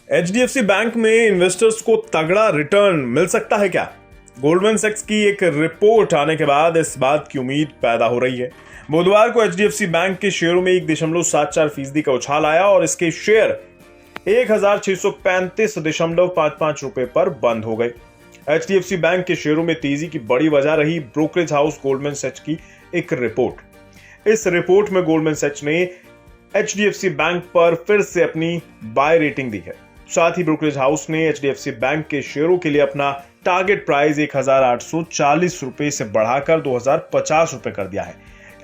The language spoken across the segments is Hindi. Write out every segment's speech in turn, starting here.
एचडीएफसी बैंक में इन्वेस्टर्स को तगड़ा रिटर्न मिल सकता है क्या? गोल्डमैन सैक्स की एक रिपोर्ट आने के बाद इस बात की उम्मीद पैदा हो रही है। बुधवार को एचडीएफसी बैंक के शेयरों में 1.74% का उछाल आया और इसके शेयर 1635.55 रुपए पर बंद हो गए। एचडीएफसी बैंक के शेयरों में तेजी की बड़ी वजह रही ब्रोकरेज हाउस गोल्डमैन सैक्स की एक रिपोर्ट। इस रिपोर्ट में गोल्डमैन सैक्स ने एचडीएफसी बैंक पर फिर से अपनी बाय रेटिंग दी है। साथ ही ब्रोकरेज हाउस ने एचडीएफसी बैंक के शेयरों के लिए अपना टारगेट प्राइस 1840 रुपए से बढ़ाकर 2050 रुपए कर दिया है।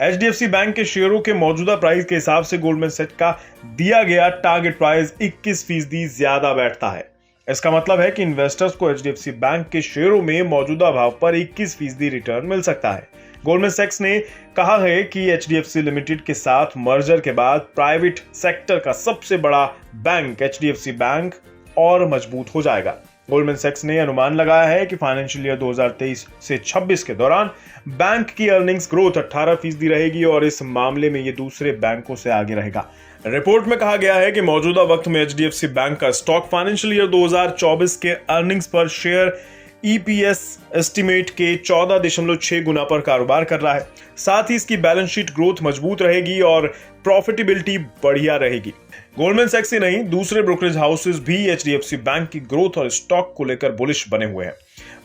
एचडीएफसी बैंक के शेयरों के मौजूदा प्राइस के हिसाब से गोल्डमैन सैक्स का दिया गया टारगेट प्राइस 21% ज्यादा बैठता है। इसका मतलब है कि इन्वेस्टर्स को एचडीएफसी बैंक के शेयरों में मौजूदा भाव पर 21% रिटर्न मिल सकता है। गोल्डमैन सैक्स ने कहा है कि एचडीएफसी लिमिटेड के साथ मर्जर के बाद प्राइवेट सेक्टर का सबसे बड़ा बैंक एचडीएफसी बैंक और मजबूत हो जाएगा। गोल्डमैन सैक्स ने अनुमान लगाया है कि फाइनेंशियल ईयर 2023 से 26 के दौरान बैंक की अर्निंग्स ग्रोथ 18% रहेगी और इस मामले में ये दूसरे बैंकों से आगे रहेगा। रिपोर्ट में कहा गया है कि मौजूदा वक्त में एचडीएफसी बैंक का स्टॉक फाइनेंशियल ईयर 2024 के अर्निंग्स पर शेयर ईपीएस एस्टिमेट के 14.6 गुना पर कारोबार कर रहा है। साथ ही इसकी बैलेंस शीट ग्रोथ मजबूत रहेगी और प्रॉफिटेबिलिटी बढ़िया रहेगी। गोल्डमैन सैक्स ही नहीं, दूसरे ब्रोकरेज हाउसेस भी एचडीएफसी बैंक की ग्रोथ और स्टॉक को लेकर बुलिश बने हुए हैं।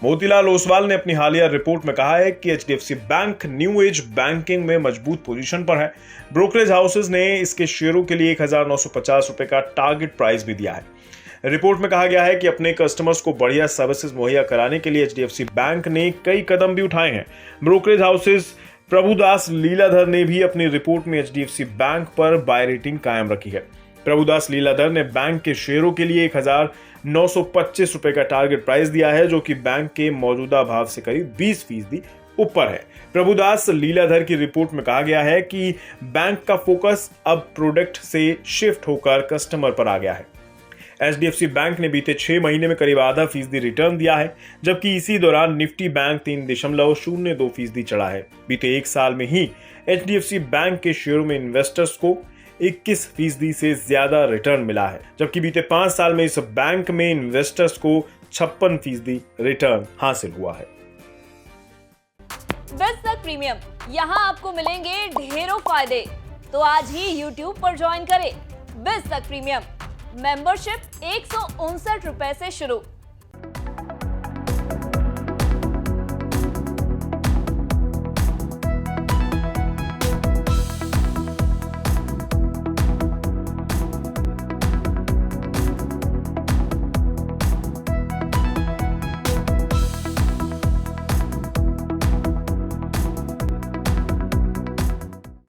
मोतीलाल ओसवाल ने अपनी हालिया रिपोर्ट में कहा है कि HDFC bank new age banking में मजबूत पोजीशन पर है। ब्रोकरेज हाउसेस ने इसके शेयरों के लिए 1950 रुपए का टारगेट प्राइस भी दिया है। रिपोर्ट में कहा गया है कि अपने कस्टमर्स को बढ़िया सर्विसेज मुहैया कराने के लिए एचडीएफसी बैंक ने कई कदम भी उठाए हैं। ब्रोकरेज हाउसेस प्रभुदास लीलाधर ने भी अपनी रिपोर्ट में एचडीएफसी बैंक पर बाय रेटिंग कायम रखी है। प्रभुदास लीलाधर ने बैंक के शेयरों के लिए 1925 रुपए का टारगेट प्राइस दिया है, जो कि बैंक के मौजूदा भाव से करीब 20% ऊपर है। प्रभुदास लीलाधर की रिपोर्ट में कहा गया है कि बैंक का फोकस अब प्रोडक्ट से शिफ्ट होकर कस्टमर पर आ गया है। एचडीएफसी बैंक ने बीते 6 महीने में करीब 0.5% रिटर्न दिया है, जबकि इसी दौरान निफ्टी बैंक 3.02% चढ़ा है। बीते एक साल में ही एचडीएफसी बैंक के शेयरों में इन्वेस्टर्स को 21% से ज्यादा रिटर्न मिला है, जबकि बीते 5 साल में इस बैंक में इन्वेस्टर्स को 56% रिटर्न हासिल हुआ है। बिज़नेस प्रीमियम, यहाँ आपको मिलेंगे ढेरों फायदे, तो आज ही YouTube पर ज्वाइन करें। बिज़नेस प्रीमियम मेंबरशिप 159 रुपए से शुरू।